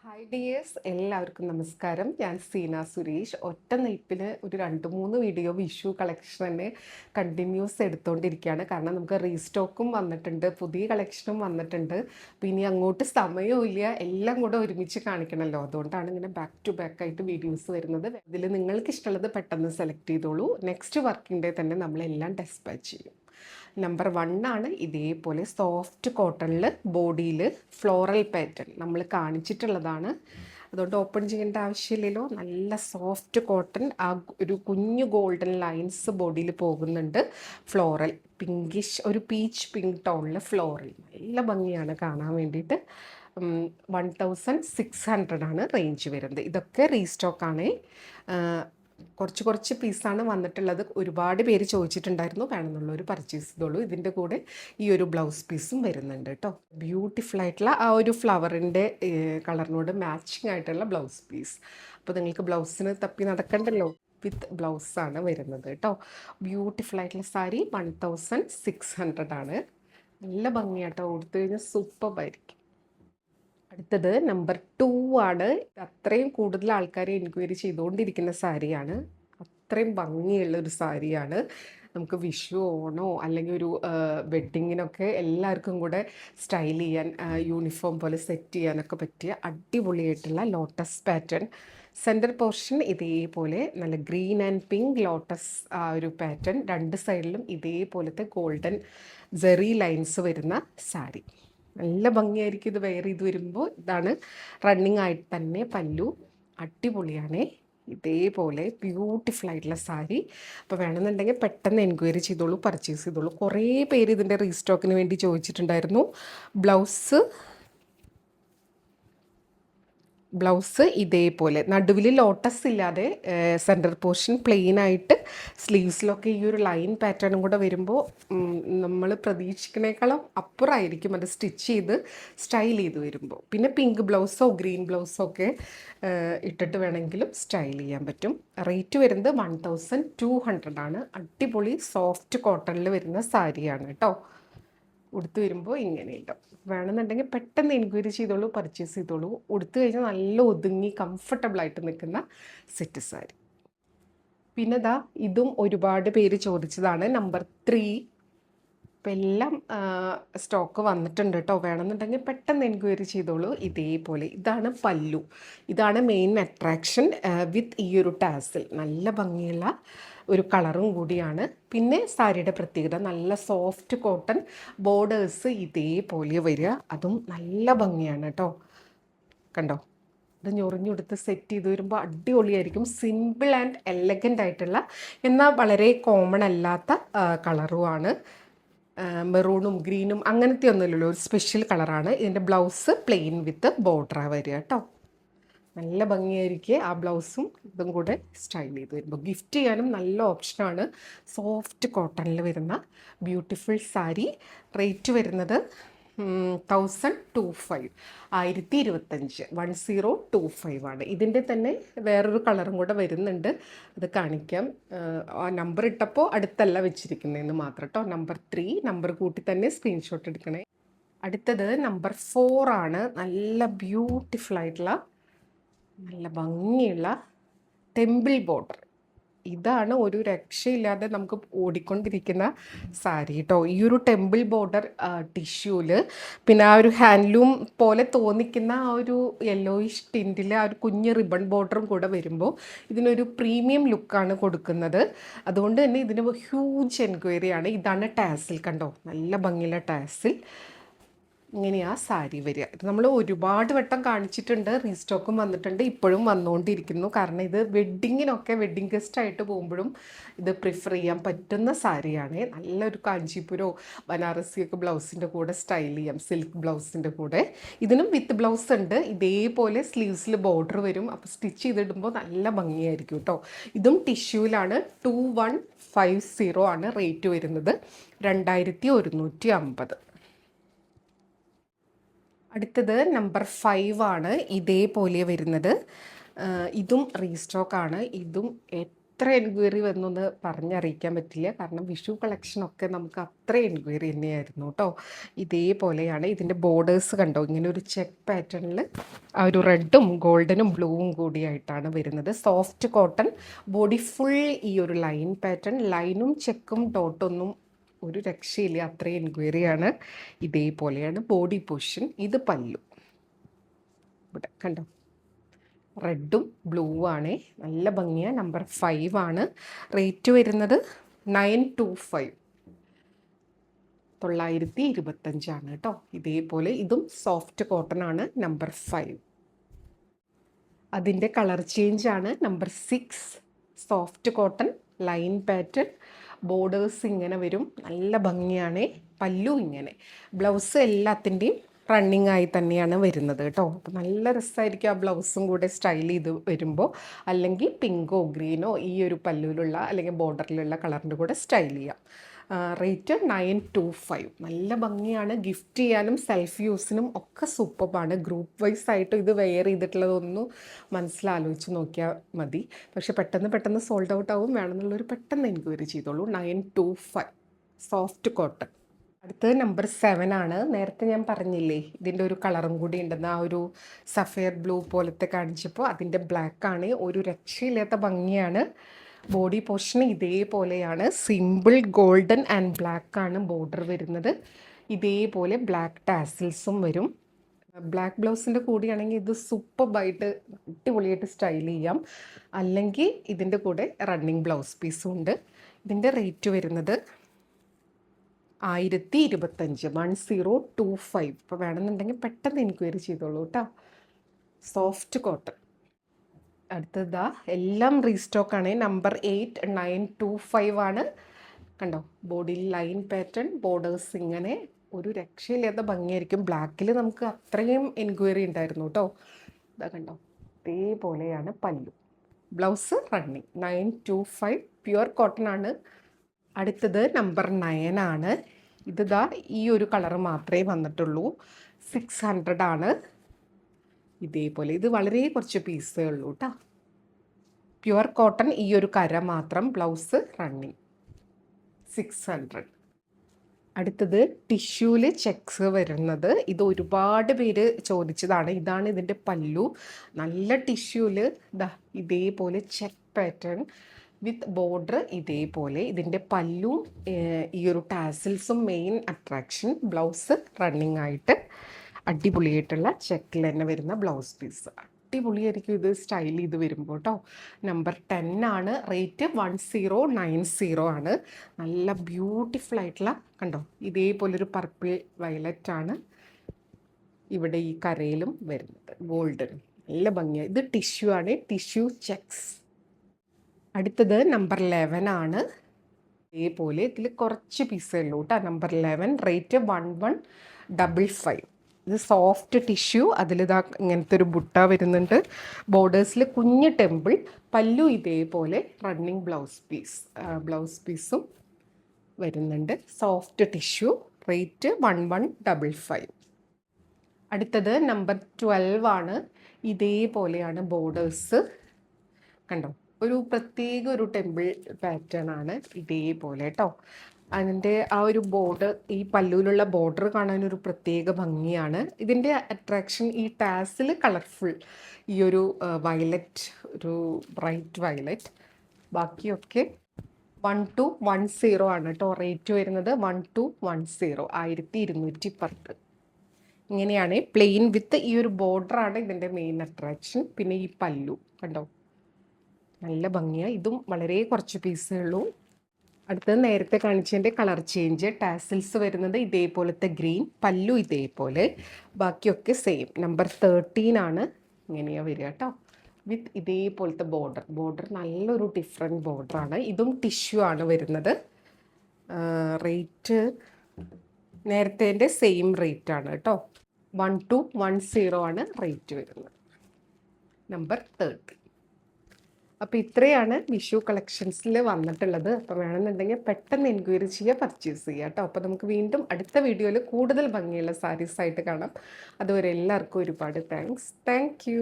Hi dears, എല്ലാവർക്കും നമസ്കാരം. ഞാൻ സീന സുരേഷ്. ഒറ്റ നിൽപ്പിൽ ഒരു 2-3 വീഡിയോ വിഷു കളക്ഷൻ തന്നെ കണ്ടിന്യൂസ് എടുത്തുകൊണ്ടിരിക്കുകയാണ്. കാരണം നമുക്ക് റീസ്റ്റോക്കും വന്നിട്ടുണ്ട്, പുതിയ കളക്ഷനും വന്നിട്ടുണ്ട്. അപ്പോൾ ഇനി അങ്ങോട്ട് സമയവും ഇല്ല, എല്ലാം കൂടെ ഒരുമിച്ച് കാണിക്കണമല്ലോ. അതുകൊണ്ടാണ് ഇങ്ങനെ ബാക്ക് ടു ബാക്ക് ആയിട്ട് വീഡിയോസ് വരുന്നത്. ഇതിൽ നിങ്ങൾക്ക് ഇഷ്ടമുള്ളത് പെട്ടെന്ന് സെലക്ട് ചെയ്തോളൂ. നെക്സ്റ്റ് വർക്കിംഗ് ഡേ തന്നെ നമ്മളെല്ലാം ഡെസ്പാച്ച് ചെയ്യും. നമ്പർ 1 ആണ് ഇതേപോലെ സോഫ്റ്റ് കോട്ടണിൽ ബോഡിയിൽ ഫ്ലോറൽ പാറ്റേൺ നമ്മൾ കാണിച്ചിട്ടുള്ളതാണ്. അതുകൊണ്ട് ഓപ്പൺ ചെയ്യേണ്ട ആവശ്യമില്ലല്ലോ. നല്ല സോഫ്റ്റ് കോട്ടൺ, ആ ഒരു കുഞ്ഞു ഗോൾഡൻ ലൈൻസ് ബോഡിയിൽ പോകുന്നുണ്ട്. ഫ്ലോറൽ പിങ്കിഷ്, ഒരു പീച്ച് പിങ്ക് ടോണിൽ ഫ്ലോറൽ നല്ല ഭംഗിയാണ് കാണാൻ വേണ്ടിയിട്ട്. 1600 ആണ് റേഞ്ച് വരുന്നത്. ഇതൊക്കെ റീസ്റ്റോക്കാണ്. കുറച്ച് പീസാണ് വന്നിട്ടുള്ളത്. ഒരുപാട് പേര് ചോദിച്ചിട്ടുണ്ടായിരുന്നു, വേണമെന്നുള്ളവർ പർച്ചേസ് ചെയ്തോളൂ. ഇതിൻ്റെ കൂടെ ഈ ഒരു ബ്ലൗസ് പീസും വരുന്നുണ്ട് കേട്ടോ. ബ്യൂട്ടിഫുൾ ആയിട്ടുള്ള ആ ഒരു ഫ്ലവറിൻ്റെ കളറിനോട് മാച്ചിങ് ആയിട്ടുള്ള ബ്ലൗസ് പീസ്. അപ്പോൾ നിങ്ങൾക്ക് ബ്ലൗസിന് തപ്പി നടക്കണ്ടല്ലോ, വിത്ത് ബ്ലൗസാണ് വരുന്നത് കേട്ടോ. ബ്യൂട്ടിഫുൾ ആയിട്ടുള്ള സാരി 1600 ആണ്. നല്ല ഭംഗിയാട്ടോ, കൊടുത്തു കഴിഞ്ഞാൽ സൂപ്പറായിരിക്കും. അടുത്തത് നമ്പർ 2 ആണ്. അത്രയും കൂടുതൽ ആൾക്കാർ എൻക്വയറി ചെയ്തുകൊണ്ടിരിക്കുന്ന സാരിയാണ്. അത്രയും ഭംഗിയുള്ള ഒരു സാരിയാണ്. നമുക്ക് വിഷു, ഓണോ അല്ലെങ്കിൽ ഒരു വെഡ്ഡിങ്ങിനൊക്കെ എല്ലാവർക്കും കൂടെ സ്റ്റൈൽ ചെയ്യാൻ, യൂണിഫോം പോലെ സെറ്റ് ചെയ്യാനൊക്കെ പറ്റിയ അടിപൊളിയായിട്ടുള്ള ലോട്ടസ് പാറ്റേൺ. സെൻറ്റർ പോർഷൻ ഇതേപോലെ നല്ല ഗ്രീൻ ആൻഡ് പിങ്ക് ലോട്ടസ് ആ ഒരു പാറ്റേൺ. രണ്ട് സൈഡിലും ഇതേപോലത്തെ ഗോൾഡൻ ജെറി ലൈൻസ് വരുന്ന സാരി. നല്ല ഭംഗിയായിരിക്കും ഇത് വെയർ ചെയ്ത് വരുമ്പോൾ. ഇതാണ് റണ്ണിങ് ആയിട്ട് തന്നെ പല്ലു. അടിപൊളിയാണേ. ഇതേപോലെ ബ്യൂട്ടിഫുൾ ആയിട്ടുള്ള സാരി. അപ്പോൾ വേണമെന്നുണ്ടെങ്കിൽ പെട്ടെന്ന് എൻക്വയറി ചെയ്തോളൂ, പർച്ചേസ് ചെയ്തോളൂ. കുറേ പേര് ഇതിൻ്റെ റീസ്റ്റോക്കിന് വേണ്ടി ചോദിച്ചിട്ടുണ്ടായിരുന്നു. ബ്ലൗസ് ഇതേപോലെ നടുവിൽ ലോട്ടസ് ഇല്ലാതെ സെൻറ്റർ പോർഷൻ പ്ലെയിൻ ആയിട്ട്, സ്ലീവ്സിലൊക്കെ ഈ ഒരു ലൈൻ പാറ്റേണും കൂടെ വരുമ്പോൾ നമ്മൾ പ്രതീക്ഷിക്കുന്നേക്കാളും അപ്പുറമായിരിക്കും അത് സ്റ്റിച്ച് ചെയ്ത് സ്റ്റൈൽ ചെയ്ത് വരുമ്പോൾ. പിന്നെ പിങ്ക് ബ്ലൗസോ ഗ്രീൻ ബ്ലൗസോ ഒക്കെ ഇട്ടിട്ട് വേണമെങ്കിലും സ്റ്റൈൽ ചെയ്യാൻ പറ്റും. റേറ്റ് വരുന്നത് 1200 ആണ്. അടിപൊളി സോഫ്റ്റ് കോട്ടണിൽ വരുന്ന സാരിയാണ് കേട്ടോ. ഉടുത്ത് വരുമ്പോൾ ഇങ്ങനെയുണ്ടാവും. വേണമെന്നുണ്ടെങ്കിൽ പെട്ടെന്ന് എൻക്വയറി ചെയ്തോളൂ, പർച്ചേസ് ചെയ്തോളൂ. ഉടുത്തു കഴിഞ്ഞാൽ നല്ല ഒതുങ്ങി കംഫർട്ടബിളായിട്ട് നിൽക്കുന്ന സെറ്റ് സാരി. പിന്നെ ദാ ഇതും ഒരുപാട് പേര് ചോദിച്ചതാണ്. നമ്പർ 3. ഇപ്പം എല്ലാം സ്റ്റോക്ക് വന്നിട്ടുണ്ട് കേട്ടോ. വേണമെന്നുണ്ടെങ്കിൽ പെട്ടെന്ന് എൻക്വയറി ചെയ്തോളൂ. ഇതേപോലെ ഇതാണ് പല്ലു. ഇതാണ് മെയിൻ അട്രാക്ഷൻ വിത്ത് ഈ ഒരു ടാസിൽ. നല്ല ഭംഗിയുള്ള ഒരു കളറും കൂടിയാണ്. പിന്നെ സാരിയുടെ പ്രത്യേകത നല്ല സോഫ്റ്റ് കോട്ടൺ ബോർഡേഴ്സ് ഇതേപോലെ വരിക. അതും നല്ല ഭംഗിയാണ് കേട്ടോ. കണ്ടോ, ഇത് ഞൊറിഞ്ഞെടുത്ത് സെറ്റ് ചെയ്ത് വരുമ്പോൾ അടിപൊളിയായിരിക്കും. സിമ്പിൾ ആൻഡ് എലഗൻ്റ് ആയിട്ടുള്ള, എന്നാൽ വളരെ കോമൺ അല്ലാത്ത കളറുമാണ്. മെറൂണും ഗ്രീനും അങ്ങനത്തെ ഒന്നുമില്ലല്ലോ, ഒരു സ്പെഷ്യൽ കളറാണ്. ഇതിൻ്റെ ബ്ലൗസ് പ്ലെയിൻ വിത്ത് ബോർഡറാണ് വരിക കേട്ടോ. നല്ല ഭംഗിയായിരിക്കും ആ ബ്ലൗസും ഇതും കൂടെ സ്റ്റൈൽ ചെയ്ത് വരുമ്പോൾ. ഗിഫ്റ്റ് ചെയ്യാനും നല്ല ഓപ്ഷനാണ്. സോഫ്റ്റ് കോട്ടണിൽ വരുന്ന ബ്യൂട്ടിഫുൾ സാരി. റേറ്റ് വരുന്നത് 1025, 1025 ആണ്. ഇതിൻ്റെ തന്നെ വേറൊരു കളറും കൂടെ വരുന്നുണ്ട്, അത് കാണിക്കാം. ആ നമ്പർ ഇട്ടപ്പോൾ അടുത്തല്ല വെച്ചിരിക്കുന്നതെന്ന് മാത്രം കേട്ടോ. നമ്പർ 3 നമ്പർ കൂട്ടി തന്നെ സ്ക്രീൻഷോട്ട് എടുക്കണേ. അടുത്തത് നമ്പർ 4 ആണ്. നല്ല ബ്യൂട്ടിഫുൾ ആയിട്ടുള്ള, നല്ല ഭംഗിയുള്ള ടെമ്പിൾ ബോർഡർ. ഇതാണ് ഒരു രക്ഷയില്ലാതെ നമുക്ക് ഓടിക്കൊണ്ടിരിക്കുന്ന സാരി കേട്ടോ. ഈ ഒരു ടെമ്പിൾ ബോർഡർ ടിഷ്യൂവിൽ, പിന്നെ ആ ഒരു ഹാൻഡ്ലൂം പോലെ തോന്നിക്കുന്ന ആ ഒരു യെല്ലോയിഷ് ടിൻറ്റിൽ ആ ഒരു കുഞ്ഞ് റിബൺ ബോർഡറും കൂടെ വരുമ്പോൾ ഇതിനൊരു പ്രീമിയം ലുക്കാണ് കൊടുക്കുന്നത്. അതുകൊണ്ട് തന്നെ ഇതിന് ഹ്യൂജ് എൻക്വയറിയാണ്. ഇതാണ് ടാസിൽ. കണ്ടോ, നല്ല ഭംഗിയുള്ള ടാസിൽ. ഇങ്ങനെയാണ് സാരി വരിക. ഇത് നമ്മൾ ഒരുപാട് വട്ടം കാണിച്ചിട്ടുണ്ട്, റീസ്റ്റോക്കും വന്നിട്ടുണ്ട്, ഇപ്പോഴും വന്നുകൊണ്ടിരിക്കുന്നു. കാരണം ഇത് വെഡ്ഡിങ്ങിനൊക്കെ, വെഡ്ഡിങ് ഗസ്റ്റായിട്ട് പോകുമ്പോഴും ഇത് പ്രിഫർ ചെയ്യാൻ പറ്റുന്ന സാരിയാണ്. നല്ലൊരു കാഞ്ചീപുരോ ബനാറസിയൊക്കെ ബ്ലൗസിൻ്റെ കൂടെ സ്റ്റൈൽ ചെയ്യാം, സിൽക്ക് ബ്ലൗസിൻ്റെ കൂടെ. ഇതിനും വിത്ത് ബ്ലൗസ് ഉണ്ട്. ഇതേപോലെ സ്ലീവ്സിൽ ബോർഡർ വരും. അപ്പോൾ സ്റ്റിച്ച് ചെയ്തിടുമ്പോൾ നല്ല ഭംഗിയായിരിക്കും കേട്ടോ. ഇതും ടിഷ്യൂവിലാണ്. 2150 ആണ് റേറ്റ് വരുന്നത്. 2150. അടുത്തത് നമ്പർ 5 ആണ്. ഇതേപോലെ വരുന്നത്. ഇതും റീസ്റ്റോക്കാണ്. ഇതും എത്ര എൻക്വയറി വന്നൊന്ന് പറഞ്ഞറിയിക്കാൻ പറ്റില്ല. കാരണം വിഷു കളക്ഷനൊക്കെ നമുക്ക് അത്ര എൻക്വയറി തന്നെയായിരുന്നു കേട്ടോ. ഇതേപോലെയാണ് ഇതിൻ്റെ ബോർഡേഴ്സ് കണ്ടോ, ഇങ്ങനെ ഒരു ചെക്ക് പാറ്റേണിൽ ആ ഒരു റെഡും ഗോൾഡനും ബ്ലൂവും കൂടിയായിട്ടാണ് വരുന്നത്. സോഫ്റ്റ് കോട്ടൺ, ബോഡി ഫുൾ ഈ ഒരു ലൈൻ പാറ്റേൺ, ലൈനും ചെക്കും ഡോട്ടൊന്നും ഒരു രക്ഷയില്ല, അത്രയും എൻക്വയറിയാണ്. ഇതേപോലെയാണ് ബോഡി പൊസിഷൻ. ഇത് പല്ലു, ഇവിടെ കണ്ടോ, റെഡും ബ്ലൂ ആണ്, നല്ല ഭംഗിയാണ്. നമ്പർ 5 ആണ്. റേറ്റ് വരുന്നത് 925, 925 കേട്ടോ. ഇതേപോലെ ഇതും സോഫ്റ്റ് കോട്ടൺ ആണ്. നമ്പർ 5. അതിൻ്റെ കളർ ചേഞ്ച് ആണ്. Number 6 soft cotton, line pattern, borders ഇങ്ങനെ വരും, നല്ല ഭംഗിയാണ്. പല്ലു ഇങ്ങനെ, ബ്ലൗസ് എല്ലാത്തിൻ്റെയും റണ്ണിങ് ആയി തന്നെയാണ് വരുന്നത് കേട്ടോ. അപ്പോൾ നല്ല രസമായിരിക്കും ആ ബ്ലൗസും കൂടെ സ്റ്റൈൽ ചെയ്ത് വരുമ്പോൾ. അല്ലെങ്കിൽ പിങ്കോ ഗ്രീനോ ഈ ഒരു പല്ലുവിലുള്ള അല്ലെങ്കിൽ ബോർഡറിലുള്ള കളറിൻ്റെ കൂടെ സ്റ്റൈൽ ചെയ്യാം. റേറ്റ് 925. നല്ല ഭംഗിയാണ്, ഗിഫ്റ്റ് ചെയ്യാനും സെൽഫ് യൂസിനും ഒക്കെ സൂപ്പറാണ്. ഗ്രൂപ്പ് വൈസ് ആയിട്ട് ഇത് വെയർ ചെയ്തിട്ടുള്ളതൊന്നും മനസ്സിലാലോചിച്ച് നോക്കിയാൽ മതി. പക്ഷെ പെട്ടെന്ന് സോൾഡ് ഔട്ട് ആവും. വേണമെന്നുള്ളൊരു പെട്ടെന്ന് എൻക്വയറി ചെയ്തോളൂ. 925 സോഫ്റ്റ് കോട്ടൺ. അടുത്തത് നമ്പർ 7 ആണ്. നേരത്തെ ഞാൻ പറഞ്ഞില്ലേ ഇതിൻ്റെ ഒരു കളറും കൂടി ഉണ്ടെന്ന്, ആ ഒരു സഫയർ ബ്ലൂ പോലത്തെ കാണിച്ചപ്പോൾ അതിൻ്റെ ബ്ലാക്ക് ആണ്. ഒരു രക്ഷയില്ലാത്ത ഭംഗിയാണ്. ബോഡി പോർഷൻ ഇതേപോലെയാണ്, സിമ്പിൾ ഗോൾഡൻ ആൻഡ് ബ്ലാക്ക് ആണ് ബോർഡർ വരുന്നത്. ഇതേപോലെ ബ്ലാക്ക് ടാസിൽസും വരും. ബ്ലാക്ക് ബ്ലൗസിൻ്റെ കൂടിയാണെങ്കിൽ ഇത് സൂപ്പർബായിട്ട് അടിപൊളിയായിട്ട് സ്റ്റൈൽ ചെയ്യാം. അല്ലെങ്കിൽ ഇതിൻ്റെ കൂടെ റണ്ണിങ് ബ്ലൗസ് പീസും ഉണ്ട്. ഇതിൻ്റെ റേറ്റ് വരുന്നത് 1025, 1025. ഇപ്പോൾ വേണമെന്നുണ്ടെങ്കിൽ പെട്ടെന്ന് എൻക്വയറി ചെയ്തോളൂ കേട്ടോ. Soft cotton. അടുത്തതാ എല്ലാം റീസ്റ്റോക്കാണ്. നമ്പർ 8 925 ആണ്. കണ്ടോ, ബോഡിയിൽ ലൈൻ പാറ്റേൺ, ബോർഡേഴ്സ് ഇങ്ങനെ, ഒരു രക്ഷയില്ലാത്ത ഭംഗിയായിരിക്കും. ബ്ലാക്കിൽ നമുക്ക് അത്രയും എൻക്വയറി ഉണ്ടായിരുന്നു കേട്ടോ. ഇതാ കണ്ടോ, ഇതേപോലെയാണ് പല്ലു. Blouse running. 925 പ്യുവർ കോട്ടൺ ആണ്. അടുത്തത് നമ്പർ 9 ആണ്. ഇതാ ഈ ഒരു കളറ് മാത്രമേ വന്നിട്ടുള്ളൂ. 600 ആണ്. ഇതേപോലെ ഇത് വളരെ കുറച്ച് പീസേ ഉള്ളൂ കേട്ടോ. പ്യുവർ കോട്ടൺ, ഈ ഒരു കര മാത്രം, ബ്ലൗസ് റണ്ണിങ്. 600. അടുത്തത് ടിഷ്യൂല് ചെക്സ് വരുന്നത്. ഇത് ഒരുപാട് പേര് ചോദിച്ചതാണ്. ഇതാണ് ഇതിൻ്റെ പല്ലു. നല്ല ടിഷ്യൂല് ഇതാ ഇതേപോലെ ചെക്ക് പാറ്റേൺ വിത്ത് ബോർഡർ ഇതേപോലെ. ഇതിൻ്റെ പല്ലും ഈ ഒരു ടാസിൽസും മെയിൻ അട്രാക്ഷൻ. ബ്ലൗസ് റണ്ണിങ് ആയിട്ട് അടിപൊളിയായിട്ടുള്ള ചെക്കിൽ തന്നെ വരുന്ന ബ്ലൗസ് പീസ്. അടിപൊളിയായിരിക്കും ഇത് സ്റ്റൈൽ ചെയ്ത് വരുമ്പോൾ കേട്ടോ. നമ്പർ 10 ആണ്. റേറ്റ് 1090 ആണ്. നല്ല ബ്യൂട്ടിഫുൾ ആയിട്ടുള്ള കണ്ടോ, ഇതേപോലൊരു പർപ്പിൾ വയലറ്റ് ആണ് ഇവിടെ ഈ കരയിലും വരുന്നത്, ഗോൾഡൻ. നല്ല ഭംഗിയാണ്. ഇത് ടിഷ്യൂ ആണ്, ടിഷ്യൂ ചെക്സ്. അടുത്തത് നമ്പർ 11 ആണ്. ഇതേപോലെ ഇതിൽ കുറച്ച് പീസേ ഉള്ളൂ കേട്ടോ. Number 11, rate 1155. ഇത് സോഫ്റ്റ് ടിഷ്യൂ, അതിലിതാ ഇങ്ങനത്തെ ഒരു ബുട്ട വരുന്നുണ്ട്. ബോർഡേഴ്സിൽ കുഞ്ഞ് ടെമ്പിൾ, പല്ലു ഇതേപോലെ, റണ്ണിങ് ബ്ലൗസ് പീസും വരുന്നുണ്ട്. Soft tissue, rate 1155. അടുത്തത് നമ്പർ 12 ആണ്. ഇതേപോലെയാണ് ബോർഡേഴ്സ് കണ്ടോ, ഒരു പ്രത്യേക ഒരു ടെമ്പിൾ പാറ്റേൺ ആണ് ഇതേപോലെ കേട്ടോ. അതിൻ്റെ ആ ഒരു ബോർഡർ, ഈ പല്ലുവിലുള്ള ബോർഡർ കാണാനൊരു പ്രത്യേക ഭംഗിയാണ്. ഇതിൻ്റെ അട്രാക്ഷൻ ഈ ടാസിൽ കളർഫുൾ, ഈ ഒരു വയലറ്റ്, ഒരു ബ്രൈറ്റ് വയലറ്റ്. ബാക്കിയൊക്കെ 1210 ആണ് കേട്ടോ. റേറ്റ് വരുന്നത് 1210, 1210. ഇങ്ങനെയാണ് പ്ലെയിൻ വിത്ത് ഈ ഒരു ബോർഡറാണ് ഇതിൻ്റെ മെയിൻ അട്രാക്ഷൻ. പിന്നെ ഈ പല്ലു കണ്ടോ, നല്ല ഭംഗിയാണ്. ഇതും വളരെ കുറച്ച് പീസേ ഉള്ളൂ. അടുത്തത് നേരത്തെ കാണിച്ചതിൻ്റെ കളർ ചേഞ്ച്. ടാസിൽസ് വരുന്നത് ഇതേപോലത്തെ ഗ്രീൻ, പല്ലു ഇതേപോലെ, ബാക്കിയൊക്കെ സെയിം. നമ്പർ 13 ആണ്. ഇങ്ങനെയാണ് വരിക കേട്ടോ, വിത്ത് ഇതേപോലത്തെ ബോർഡർ നല്ലൊരു ഡിഫറെൻറ്റ് ബോർഡറാണ്. ഇതും ടിഷ്യൂ ആണ് വരുന്നത്. റേറ്റ് നേരത്തേൻ്റെ സെയിം റേറ്റ് ആണ് കേട്ടോ. 1210 ആണ് റേറ്റ് വരുന്നത്. നമ്പർ 30. അപ്പോൾ ഇത്രയാണ് വിഷു കളക്ഷൻസിൽ വന്നിട്ടുള്ളത്. അപ്പോൾ വേണമെന്നുണ്ടെങ്കിൽ പെട്ടെന്ന് എൻക്വയറി ചെയ്യുക, പർച്ചേസ് ചെയ്യുക കേട്ടോ. അപ്പോൾ നമുക്ക് വീണ്ടും അടുത്ത വീഡിയോയിൽ കൂടുതൽ ഭംഗിയുള്ള സാരീസ് ആയിട്ട് കാണാം. അതുവരെ എല്ലാവർക്കും ഒരുപാട് താങ്ക്സ്. Thank you.